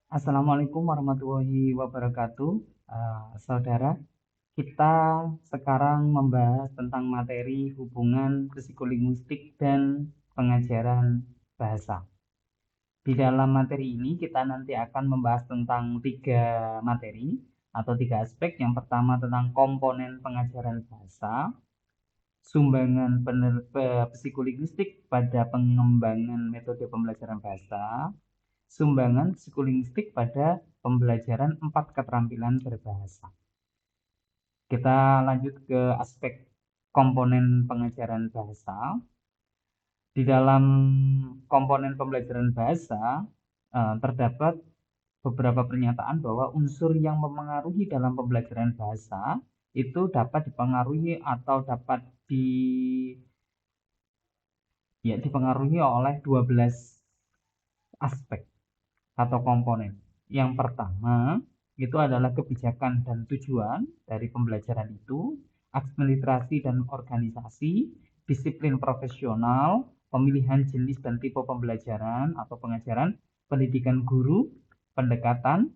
Assalamualaikum warahmatullahi wabarakatuh. Saudara, kita sekarang membahas tentang materi hubungan psikolinguistik dan pengajaran bahasa. Di dalam materi ini kita nanti akan membahas tentang tiga materi atau tiga aspek. Yang pertama tentang komponen pengajaran bahasa, sumbangan psikolinguistik pada pengembangan metode pembelajaran bahasa, sumbangan psikolinguistik pada pembelajaran 4 keterampilan berbahasa. Kita lanjut ke aspek komponen pengajaran bahasa. Di dalam komponen pembelajaran bahasa terdapat beberapa pernyataan bahwa unsur yang mempengaruhi dalam pembelajaran bahasa itu dapat dipengaruhi atau dapat dipengaruhi oleh 12 aspek atau komponen. Yang pertama itu adalah kebijakan dan tujuan dari pembelajaran itu, administrasi dan organisasi, disiplin profesional, pemilihan jenis dan tipe pembelajaran atau pengajaran, pendidikan guru, pendekatan,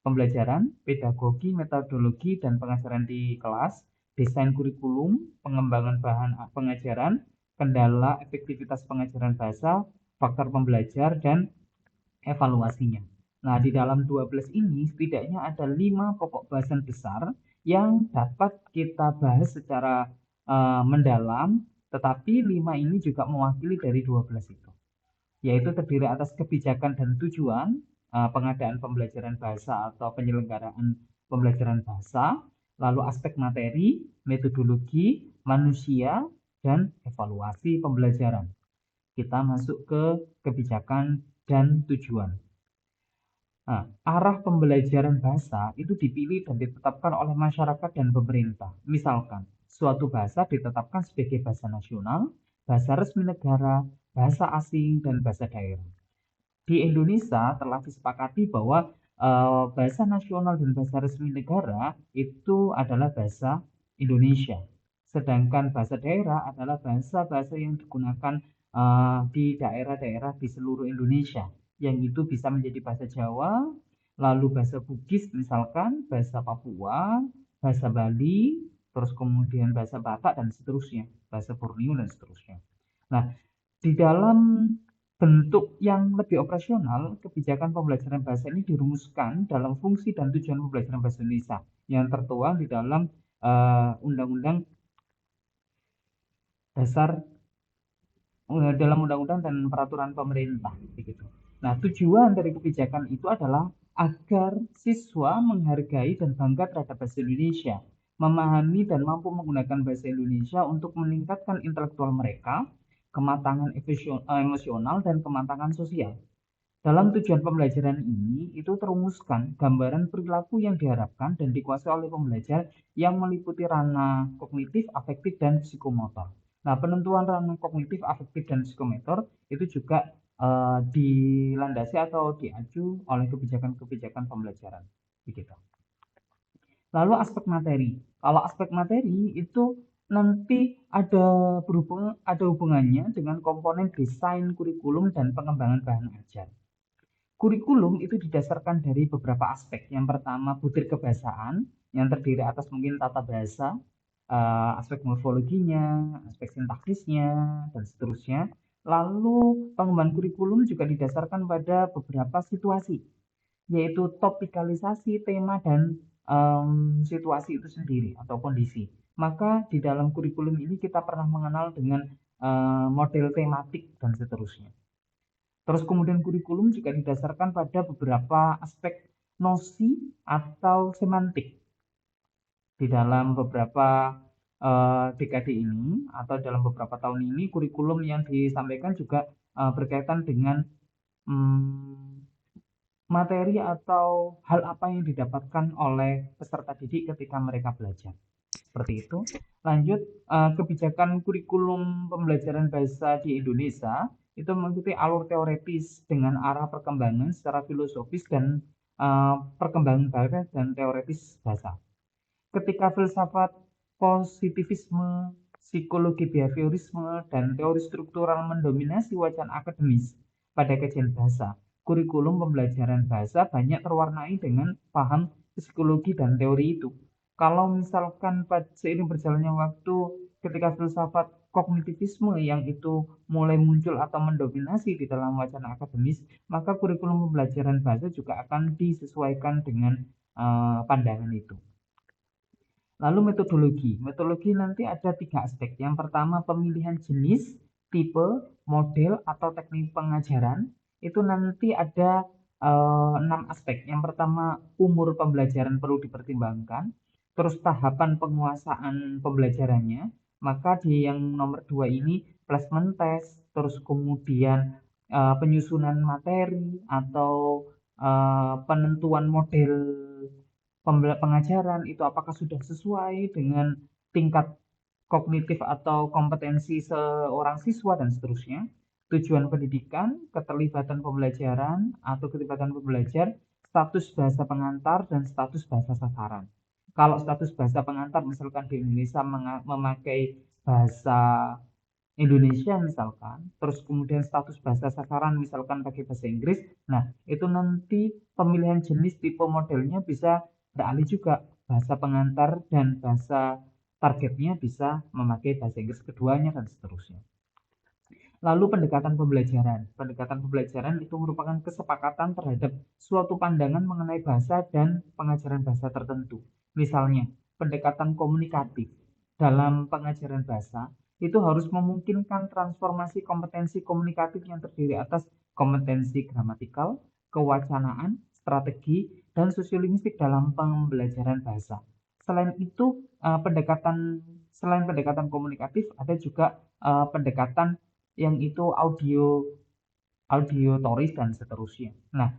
pembelajaran, pedagogi, metodologi, dan pengajaran di kelas, desain kurikulum, pengembangan bahan pengajaran, kendala efektivitas pengajaran bahasa, faktor pembelajar, dan evaluasinya. Nah, di dalam 12 ini setidaknya ada 5 pokok bahasan besar yang dapat kita bahas secara mendalam, tetapi 5 ini juga mewakili dari 12 itu, yaitu terdiri atas kebijakan dan tujuan pengadaan pembelajaran bahasa atau penyelenggaraan pembelajaran bahasa, lalu aspek materi, metodologi, manusia, dan evaluasi pembelajaran. Kita masuk ke kebijakan dan tujuan. Nah, arah pembelajaran bahasa itu dipilih dan ditetapkan oleh masyarakat dan pemerintah. Misalkan, suatu bahasa ditetapkan sebagai bahasa nasional, bahasa resmi negara, bahasa asing, dan bahasa daerah. Di Indonesia telah disepakati bahwa bahasa nasional dan bahasa resmi negara itu adalah bahasa Indonesia. Sedangkan bahasa daerah adalah bahasa-bahasa yang digunakan di daerah-daerah di seluruh Indonesia, yang itu bisa menjadi bahasa Jawa, lalu bahasa Bugis misalkan, bahasa Papua, bahasa Bali, terus kemudian bahasa Batak dan seterusnya, bahasa Borneo dan seterusnya. Nah, di dalam bentuk yang lebih operasional, kebijakan pembelajaran bahasa ini dirumuskan dalam fungsi dan tujuan pembelajaran bahasa Indonesia yang tertuang di dalam Undang-Undang Dasar, dalam undang-undang dan peraturan pemerintah begitu. Nah, tujuan dari kebijakan itu adalah agar siswa menghargai dan bangga terhadap bahasa Indonesia, memahami dan mampu menggunakan bahasa Indonesia untuk meningkatkan intelektual mereka, kematangan emosional, dan kematangan sosial. Dalam tujuan pembelajaran ini, itu terumuskan gambaran perilaku yang diharapkan dan dikuasai oleh pembelajar yang meliputi ranah kognitif, afektif, dan psikomotor. Nah, penentuan ranah kognitif, afektif, dan psikomotor itu juga dilandasi atau diacu oleh kebijakan-kebijakan pembelajaran. Begitu. Lalu aspek materi. Kalau aspek materi itu nanti ada hubungannya dengan komponen desain kurikulum dan pengembangan bahan ajar. Kurikulum itu didasarkan dari beberapa aspek. Yang pertama, butir kebahasaan yang terdiri atas mungkin tata bahasa, aspek morfologinya, aspek sintaksisnya, dan seterusnya. Lalu pengembangan kurikulum juga didasarkan pada beberapa situasi, yaitu topikalisasi, tema, dan situasi itu sendiri atau kondisi. Maka di dalam kurikulum ini kita pernah mengenal dengan model tematik dan seterusnya. Terus kemudian kurikulum juga didasarkan pada beberapa aspek nosi atau semantik. Di dalam beberapa dekade ini atau dalam beberapa tahun ini, kurikulum yang disampaikan juga berkaitan dengan materi atau hal apa yang didapatkan oleh peserta didik ketika mereka belajar. Seperti itu. Lanjut, kebijakan kurikulum pembelajaran bahasa di Indonesia itu mengikuti alur teoretis dengan arah perkembangan secara filosofis dan perkembangan bahasa dan teoretis bahasa. Ketika filsafat positivisme, psikologi behaviorisme, dan teori struktural mendominasi wacana akademis pada kajian bahasa, kurikulum pembelajaran bahasa banyak terwarnai dengan paham psikologi dan teori itu. Kalau misalkan seiring berjalannya waktu ketika filsafat kognitivisme yang itu mulai muncul atau mendominasi di dalam wacana akademis, maka kurikulum pembelajaran bahasa juga akan disesuaikan dengan pandangan itu. Lalu metodologi. Metodologi nanti ada 3 aspek. Yang pertama pemilihan jenis, tipe, model, atau teknik pengajaran. Itu nanti ada 6 aspek. Yang pertama umur pembelajaran perlu dipertimbangkan. Terus tahapan penguasaan pembelajarannya. Maka di yang nomor 2 ini placement test. Terus kemudian penyusunan materi atau penentuan model pengajaran itu apakah sudah sesuai dengan tingkat kognitif atau kompetensi seorang siswa dan seterusnya. Tujuan pendidikan, keterlibatan pembelajaran atau keterlibatan pembelajar, status bahasa pengantar dan status bahasa sasaran. Kalau status bahasa pengantar misalkan di Indonesia memakai bahasa Indonesia misalkan, terus kemudian status bahasa sasaran misalkan pakai bahasa Inggris, nah itu nanti pemilihan jenis tipe modelnya bisa beralih juga, bahasa pengantar dan bahasa targetnya bisa memakai bahasa Inggris keduanya dan seterusnya. Lalu pendekatan pembelajaran. Pendekatan pembelajaran itu merupakan kesepakatan terhadap suatu pandangan mengenai bahasa dan pengajaran bahasa tertentu. Misalnya, pendekatan komunikatif dalam pengajaran bahasa itu harus memungkinkan transformasi kompetensi komunikatif yang terdiri atas kompetensi gramatikal, kewacanaan, strategi, dan sosiolinguistik dalam pembelajaran bahasa. Selain itu, selain pendekatan komunikatif, ada juga pendekatan yang itu audiotoris dan seterusnya. Nah,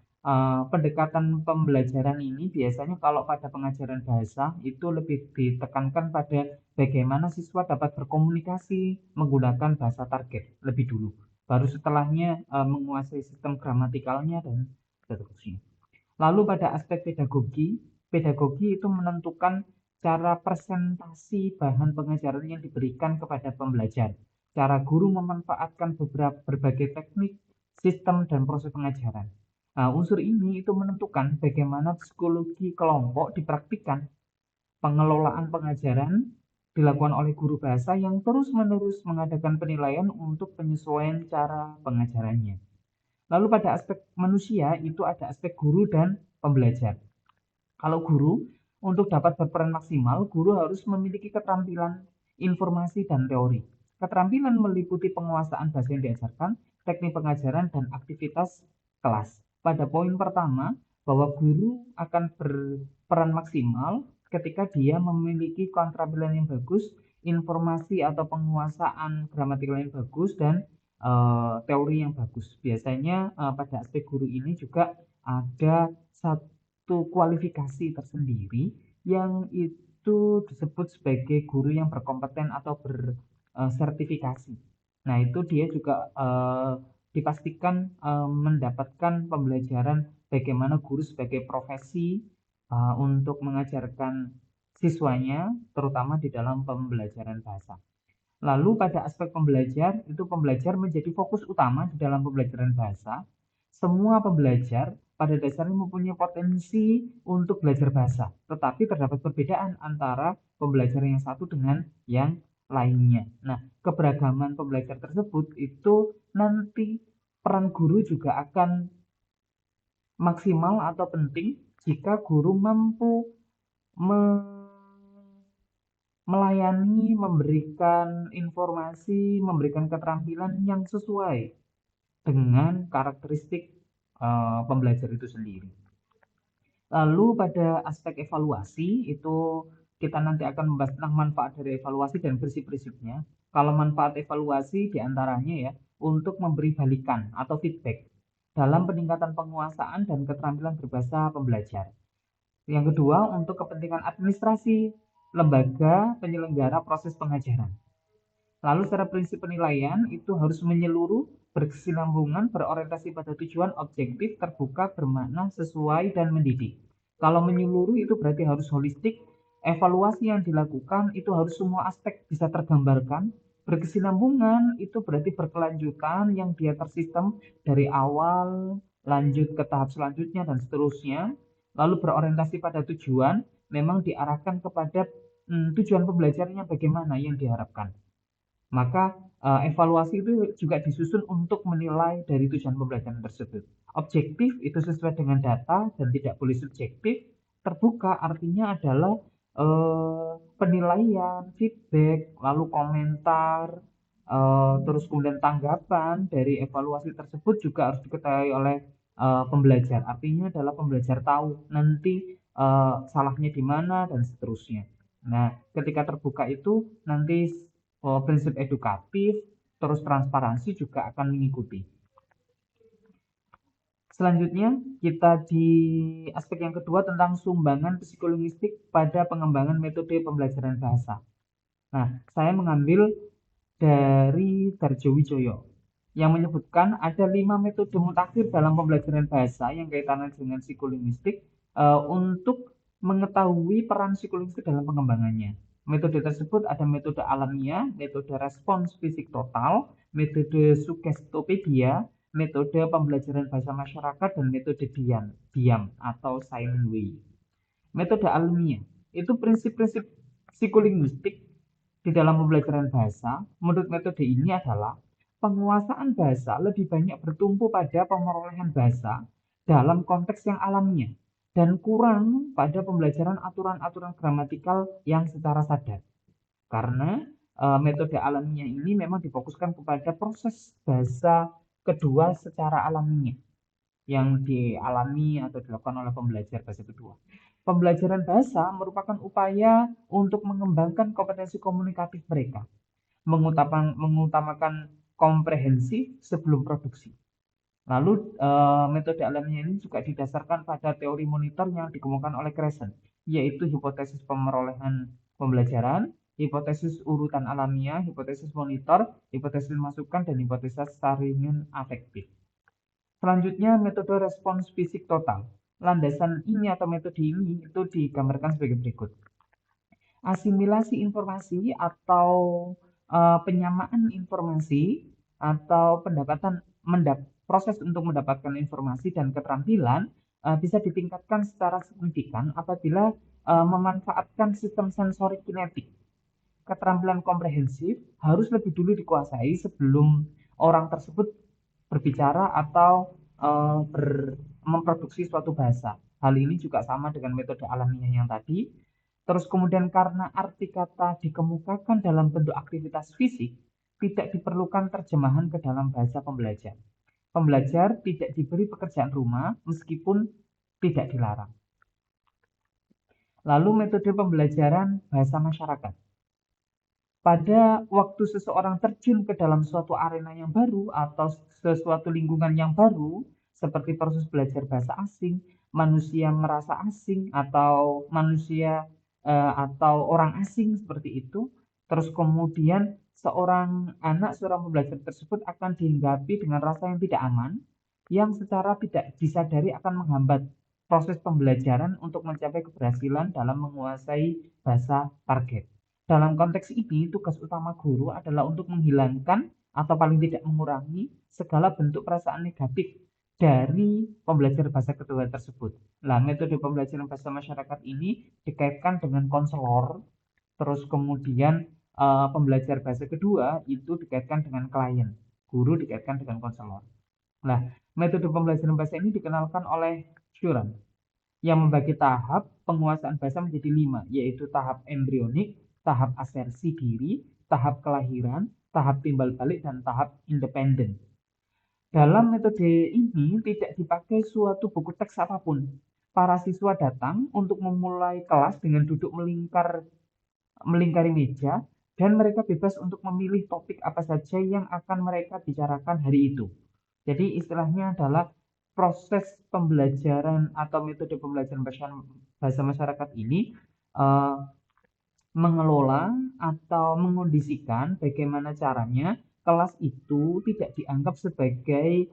pendekatan pembelajaran ini biasanya kalau pada pengajaran bahasa itu lebih ditekankan pada bagaimana siswa dapat berkomunikasi menggunakan bahasa target lebih dulu. Baru setelahnya menguasai sistem gramatikalnya dan seterusnya. Lalu pada aspek pedagogi, pedagogi itu menentukan cara presentasi bahan pengajaran yang diberikan kepada pembelajar. Cara guru memanfaatkan berbagai teknik, sistem, dan proses pengajaran. Nah, unsur ini itu menentukan bagaimana psikologi kelompok dipraktikkan. Pengelolaan pengajaran dilakukan oleh guru bahasa yang terus-menerus mengadakan penilaian untuk penyesuaian cara pengajarannya. Lalu pada aspek manusia itu ada aspek guru dan pembelajar. Kalau guru, untuk dapat berperan maksimal, guru harus memiliki keterampilan informasi dan teori. Keterampilan meliputi penguasaan bahasa yang diajarkan, teknik pengajaran, dan aktivitas kelas. Pada poin pertama, bahwa guru akan berperan maksimal ketika dia memiliki keterampilan yang bagus, informasi atau penguasaan gramatikal yang bagus, dan teori yang bagus. Biasanya pada aspek guru ini juga ada satu kualifikasi tersendiri yang itu disebut sebagai guru yang berkompeten atau bersertifikasi. Nah, itu dia juga dipastikan mendapatkan pembelajaran bagaimana guru sebagai profesi untuk mengajarkan siswanya, terutama di dalam pembelajaran bahasa. Lalu pada aspek pembelajar, itu pembelajar menjadi fokus utama di dalam pembelajaran bahasa. Semua pembelajar pada dasarnya mempunyai potensi untuk belajar bahasa, tetapi terdapat perbedaan antara pembelajar yang satu dengan yang lainnya. Nah, keberagaman pembelajar tersebut itu nanti peran guru juga akan maksimal atau penting jika guru mampu melayani, memberikan informasi, memberikan keterampilan yang sesuai dengan karakteristik pembelajar itu sendiri. Lalu pada aspek evaluasi itu kita nanti akan membahas tentang manfaat dari evaluasi dan prinsip-prinsipnya. Kalau manfaat evaluasi diantaranya ya untuk memberi balikan atau feedback dalam peningkatan penguasaan dan keterampilan berbahasa pembelajar. Yang kedua, untuk kepentingan administrasi lembaga penyelenggara proses pengajaran. Lalu secara prinsip penilaian itu harus menyeluruh, berkesinambungan, berorientasi pada tujuan, objektif, terbuka, bermakna, sesuai, dan mendidik. Kalau menyeluruh itu berarti harus holistik, evaluasi yang dilakukan itu harus semua aspek bisa tergambarkan. Berkesinambungan itu berarti berkelanjutan yang dia tersistem dari awal lanjut ke tahap selanjutnya, dan seterusnya. Lalu berorientasi pada tujuan, memang diarahkan kepada tujuan pembelajarannya bagaimana yang diharapkan. Maka evaluasi itu juga disusun untuk menilai dari tujuan pembelajaran tersebut. Objektif itu sesuai dengan data dan tidak boleh subjektif. Terbuka artinya adalah penilaian, feedback, lalu komentar, terus kemudian tanggapan dari evaluasi tersebut juga harus diketahui oleh pembelajar. Artinya adalah pembelajar tahu nanti salahnya di mana dan seterusnya. Nah, ketika terbuka itu nanti prinsip edukatif, terus transparansi juga akan mengikuti. Selanjutnya, kita di aspek yang kedua tentang sumbangan psikolinguistik pada pengembangan metode pembelajaran bahasa. Nah, saya mengambil dari Darjo Wijoyo yang menyebutkan ada 5 metode mutakhir dalam pembelajaran bahasa yang kaitannya dengan psikolinguistik untuk mengetahui peran psikolinguistik dalam pengembangannya. Metode tersebut ada metode alamiah, metode respons fisik total, metode sugestopedia, metode pembelajaran bahasa masyarakat, dan metode diam atau silent way. Metode alamiah itu prinsip-prinsip psikolinguistik di dalam pembelajaran bahasa. Menurut metode ini adalah penguasaan bahasa lebih banyak bertumpu pada pemerolehan bahasa dalam konteks yang alamiah dan kurang pada pembelajaran aturan-aturan gramatikal yang secara sadar. Karena metode alamiah ini memang difokuskan kepada proses bahasa kedua secara alamiah yang dialami atau dilakukan oleh pembelajar bahasa kedua. Pembelajaran bahasa merupakan upaya untuk mengembangkan kompetensi komunikatif mereka, mengutamakan komprehensi sebelum produksi. Lalu metode alamiah ini juga didasarkan pada teori monitor yang dikemukakan oleh Crescent, yaitu hipotesis pemerolehan pembelajaran, hipotesis urutan alamiah, hipotesis monitor, hipotesis masukan, dan hipotesis saringan afektif. Selanjutnya, metode respons fisik total. Landasan ini atau metode ini itu digambarkan sebagai berikut. Asimilasi informasi atau penyamaan informasi atau proses untuk mendapatkan informasi dan keterampilan bisa ditingkatkan secara signifikan apabila memanfaatkan sistem sensorik kinetik. Keterampilan komprehensif harus lebih dulu dikuasai sebelum orang tersebut berbicara atau memproduksi suatu bahasa. Hal ini juga sama dengan metode alamiah yang tadi. Terus kemudian karena arti kata dikemukakan dalam bentuk aktivitas fisik, tidak diperlukan terjemahan ke dalam bahasa pembelajar. Pembelajar tidak diberi pekerjaan rumah meskipun tidak dilarang. Lalu metode pembelajaran bahasa masyarakat. Pada waktu seseorang terjun ke dalam suatu arena yang baru atau sesuatu lingkungan yang baru, seperti proses belajar bahasa asing, manusia merasa asing atau manusia atau orang asing seperti itu. Terus kemudian seorang pembelajar tersebut akan dihinggapi dengan rasa yang tidak aman, yang secara tidak disadari akan menghambat proses pembelajaran untuk mencapai keberhasilan dalam menguasai bahasa target. Dalam konteks ini, tugas utama guru adalah untuk menghilangkan atau paling tidak mengurangi segala bentuk perasaan negatif dari pembelajar bahasa kedua tersebut. Nah, metode pembelajaran bahasa masyarakat ini dikaitkan dengan konselor, terus kemudian pembelajar bahasa kedua itu dikaitkan dengan klien, guru dikaitkan dengan konselor. Nah, metode pembelajaran bahasa ini dikenalkan oleh Shuran yang membagi tahap penguasaan bahasa menjadi 5, yaitu tahap embrionik, tahap asersi diri, tahap kelahiran, tahap timbal balik, dan tahap independen. Dalam metode ini tidak dipakai suatu buku teks apapun. Para siswa datang untuk memulai kelas dengan duduk melingkari meja, dan mereka bebas untuk memilih topik apa saja yang akan mereka bicarakan hari itu. Jadi istilahnya adalah proses pembelajaran atau metode pembelajaran bahasa masyarakat ini mengelola atau mengondisikan bagaimana caranya kelas itu tidak dianggap sebagai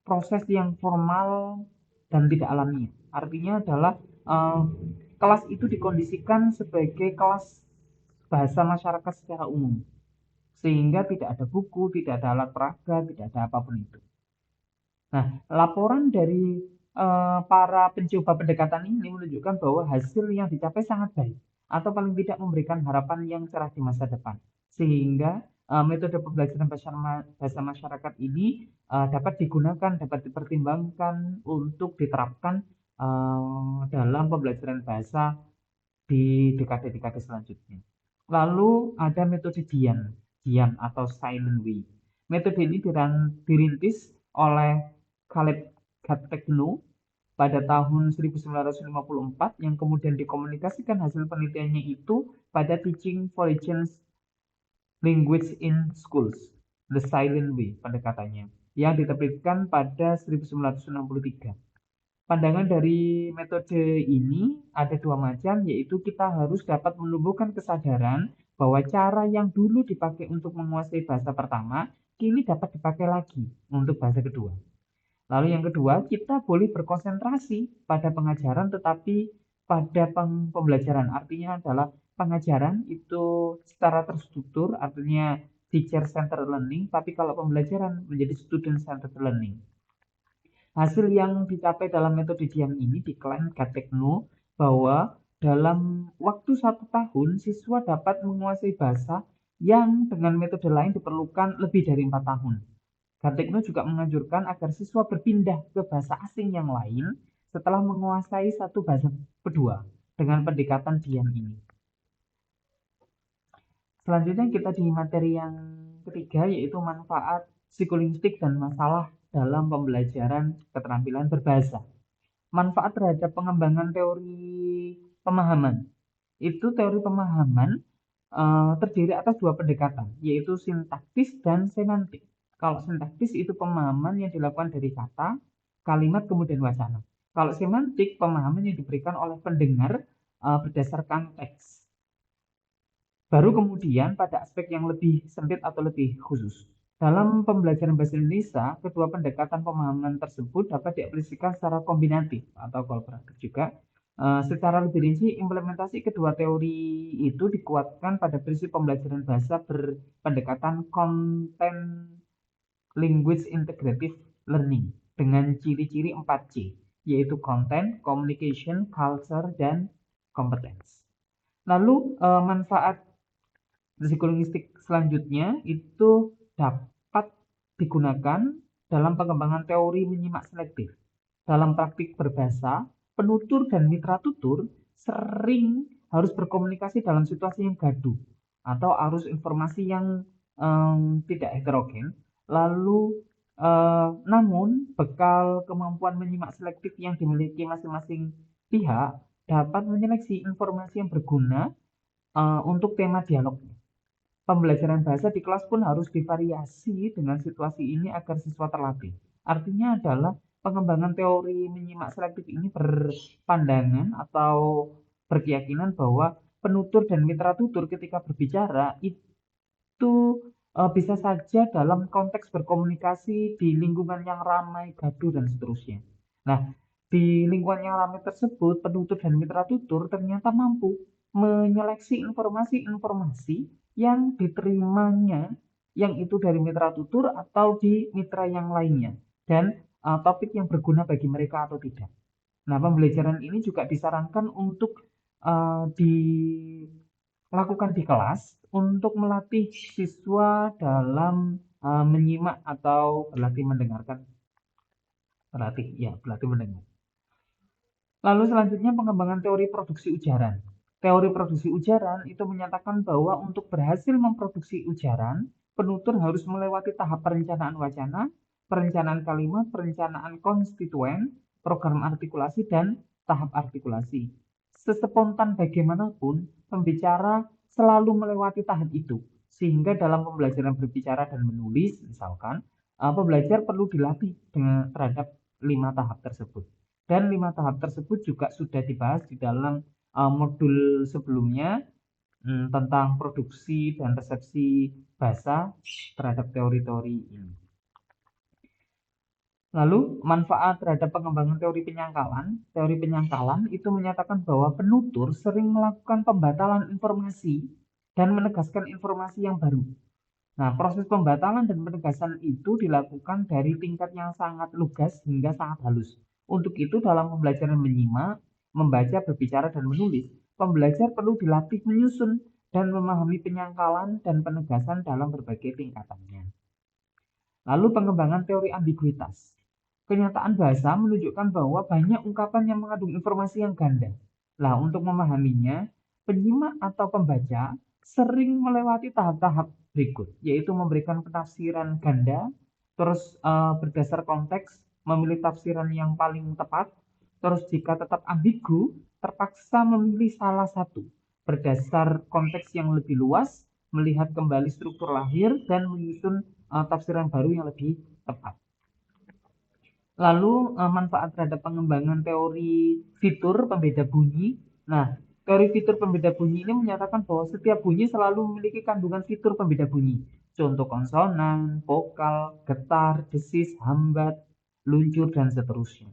proses yang formal dan tidak alami. Artinya adalah kelas itu dikondisikan sebagai kelas bahasa masyarakat secara umum, sehingga tidak ada buku, tidak ada alat peraga, tidak ada apapun itu. Nah, laporan dari para pencoba pendekatan ini menunjukkan bahwa hasil yang dicapai sangat baik atau paling tidak memberikan harapan yang cerah di masa depan. Sehingga metode pembelajaran bahasa masyarakat ini dapat digunakan, dapat dipertimbangkan untuk diterapkan dalam pembelajaran bahasa di dekade-dekade selanjutnya. Lalu ada metode Dian atau Silent Way. Metode ini dirintis oleh Khaled Ghatekno pada tahun 1954 yang kemudian dikomunikasikan hasil penelitiannya itu pada Teaching Foreign Language in Schools, The Silent Way pendekatannya, yang diterbitkan pada 1963. Pandangan dari metode ini ada dua macam, yaitu kita harus dapat menumbuhkan kesadaran bahwa cara yang dulu dipakai untuk menguasai bahasa pertama, kini dapat dipakai lagi untuk bahasa kedua. Lalu yang kedua, kita boleh berkonsentrasi pada pengajaran tetapi pada pembelajaran. Artinya adalah pengajaran itu secara terstruktur, artinya teacher-centered learning, tapi kalau pembelajaran menjadi student-centered learning. Hasil yang dicapai dalam metode Dian ini diklaim Ghatekno bahwa dalam waktu 1 tahun siswa dapat menguasai bahasa yang dengan metode lain diperlukan lebih dari 4 tahun. Ghatekno juga menganjurkan agar siswa berpindah ke bahasa asing yang lain setelah menguasai satu bahasa kedua dengan pendekatan Dian ini. Selanjutnya kita di materi yang ketiga yaitu manfaat psikolinguistik dan masalah dalam pembelajaran keterampilan berbahasa. Manfaat terhadap pengembangan teori pemahaman. Itu teori pemahaman terdiri atas dua pendekatan, yaitu sintaktis dan semantik. Kalau sintaktis itu pemahaman yang dilakukan dari kata, kalimat, kemudian wacana. Kalau semantik, pemahaman yang diberikan oleh pendengar berdasarkan teks. Baru kemudian pada aspek yang lebih sempit atau lebih khusus. Dalam pembelajaran bahasa Indonesia, kedua pendekatan pemahaman tersebut dapat diaplikasikan secara kombinatif atau kolaboratif juga. Secara lebih rinci, implementasi kedua teori itu dikuatkan pada prinsip pembelajaran bahasa berpendekatan Content Language Integrative Learning dengan ciri-ciri 4C, yaitu Content, Communication, Culture, dan Competence. Lalu manfaat psikolinguistik selanjutnya itu dapat digunakan dalam pengembangan teori menyimak selektif. Dalam praktik berbahasa, penutur dan mitra tutur sering harus berkomunikasi dalam situasi yang gaduh atau arus informasi yang tidak heterogen. Lalu namun bekal kemampuan menyimak selektif yang dimiliki masing-masing pihak dapat menyeleksi informasi yang berguna untuk tema dialognya. Pembelajaran bahasa di kelas pun harus divariasi dengan situasi ini agar siswa terlatih. Artinya adalah pengembangan teori menyimak selektif ini berpandangan atau berkeyakinan bahwa penutur dan mitra tutur ketika berbicara itu bisa saja dalam konteks berkomunikasi di lingkungan yang ramai, gaduh, dan seterusnya. Nah, di lingkungan yang ramai tersebut, penutur dan mitra tutur ternyata mampu menyeleksi informasi-informasi yang diterimanya, yang itu dari mitra tutur atau di mitra yang lainnya, dan topik yang berguna bagi mereka atau tidak. Nah, pembelajaran ini juga disarankan untuk dilakukan di kelas untuk melatih siswa dalam menyimak atau berlatih mendengarkan. Berlatih mendengar. Lalu selanjutnya pengembangan teori produksi ujaran. Teori produksi ujaran itu menyatakan bahwa untuk berhasil memproduksi ujaran, penutur harus melewati tahap perencanaan wacana, perencanaan kalimat, perencanaan konstituen, program artikulasi, dan tahap artikulasi. Sespontan bagaimanapun, pembicara selalu melewati tahap itu. Sehingga dalam pembelajaran berbicara dan menulis, misalkan, pembelajar perlu dilatih terhadap 5 tahap tersebut. Dan 5 tahap tersebut juga sudah dibahas di dalam modul sebelumnya tentang produksi dan resepsi bahasa terhadap teori-teori ini. Lalu manfaat terhadap pengembangan teori penyangkalan. Teori penyangkalan itu menyatakan bahwa penutur sering melakukan pembatalan informasi dan menegaskan informasi yang baru. Nah, proses pembatalan dan penegasan itu dilakukan dari tingkat yang sangat lugas hingga sangat halus. Untuk itu, dalam pembelajaran menyimak, membaca, berbicara, dan menulis, pembelajar perlu dilatih menyusun dan memahami penyangkalan dan penegasan dalam berbagai tingkatannya. Lalu pengembangan teori ambiguitas. Kenyataan bahasa menunjukkan bahwa banyak ungkapan yang mengandung informasi yang ganda. Nah, untuk memahaminya, penyimak atau pembaca sering melewati tahap-tahap berikut, yaitu memberikan penafsiran ganda, terus berdasar konteks, memilih tafsiran yang paling tepat, terus jika tetap ambigu, terpaksa memilih salah satu, berdasar konteks yang lebih luas, melihat kembali struktur lahir, dan menyusun tafsiran baru yang lebih tepat. Lalu manfaat terhadap pengembangan teori fitur pembeda bunyi. Nah, teori fitur pembeda bunyi ini menyatakan bahwa setiap bunyi selalu memiliki kandungan fitur pembeda bunyi. Contoh konsonan, vokal, getar, desis, hambat, luncur, dan seterusnya.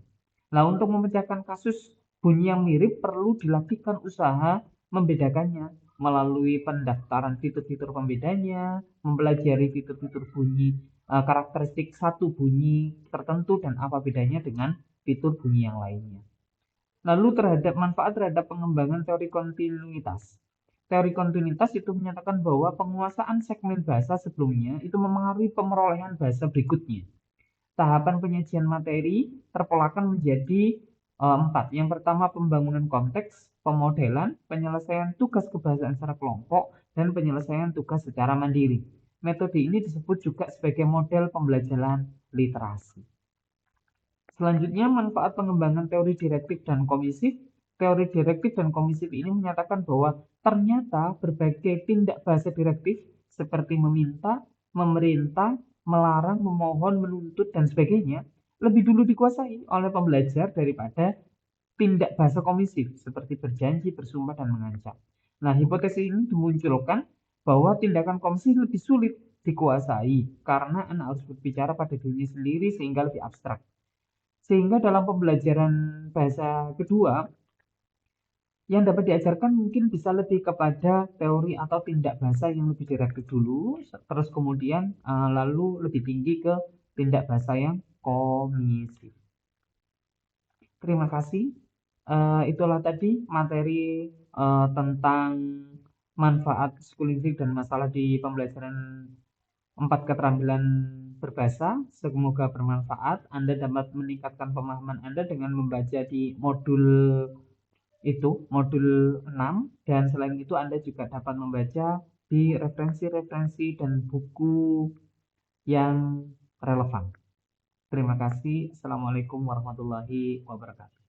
Nah, untuk memecahkan kasus bunyi yang mirip perlu dilakukan usaha membedakannya melalui pendaftaran fitur-fitur pembedanya, mempelajari fitur-fitur bunyi karakteristik satu bunyi tertentu dan apa bedanya dengan fitur bunyi yang lainnya. Lalu manfaat terhadap pengembangan teori kontinuitas. Teori kontinuitas itu menyatakan bahwa penguasaan segmen bahasa sebelumnya itu memengaruhi pemerolehan bahasa berikutnya. Tahapan penyajian materi terpolakan menjadi 4. Yang pertama, pembangunan konteks, pemodelan, penyelesaian tugas kebahasaan secara kelompok, dan penyelesaian tugas secara mandiri. Metode ini disebut juga sebagai model pembelajaran literasi. Selanjutnya, manfaat pengembangan teori direktif dan komisif. Teori direktif dan komisif ini menyatakan bahwa ternyata berbagai tindak bahasa direktif seperti meminta, memerintah, melarang, memohon, menuntut, dan sebagainya lebih dulu dikuasai oleh pembelajar daripada tindak bahasa komisif seperti berjanji, bersumpah, dan mengancam. Nah, hipotesis ini dimunculkan bahwa tindakan komisif lebih sulit dikuasai karena anak harus berbicara pada dirinya sendiri sehingga lebih abstrak. Sehingga dalam pembelajaran bahasa kedua, yang dapat diajarkan mungkin bisa lebih kepada teori atau tindak bahasa yang lebih direktif dulu, terus kemudian lalu lebih tinggi ke tindak bahasa yang komisif. Terima kasih. Itulah tadi materi tentang manfaat schooling dan masalah di pembelajaran 4 keterampilan berbahasa. Semoga bermanfaat. Anda dapat meningkatkan pemahaman Anda dengan membaca di modul 6, dan selain itu Anda juga dapat membaca di referensi-referensi dan buku yang relevan. Terima kasih. Assalamualaikum warahmatullahi wabarakatuh.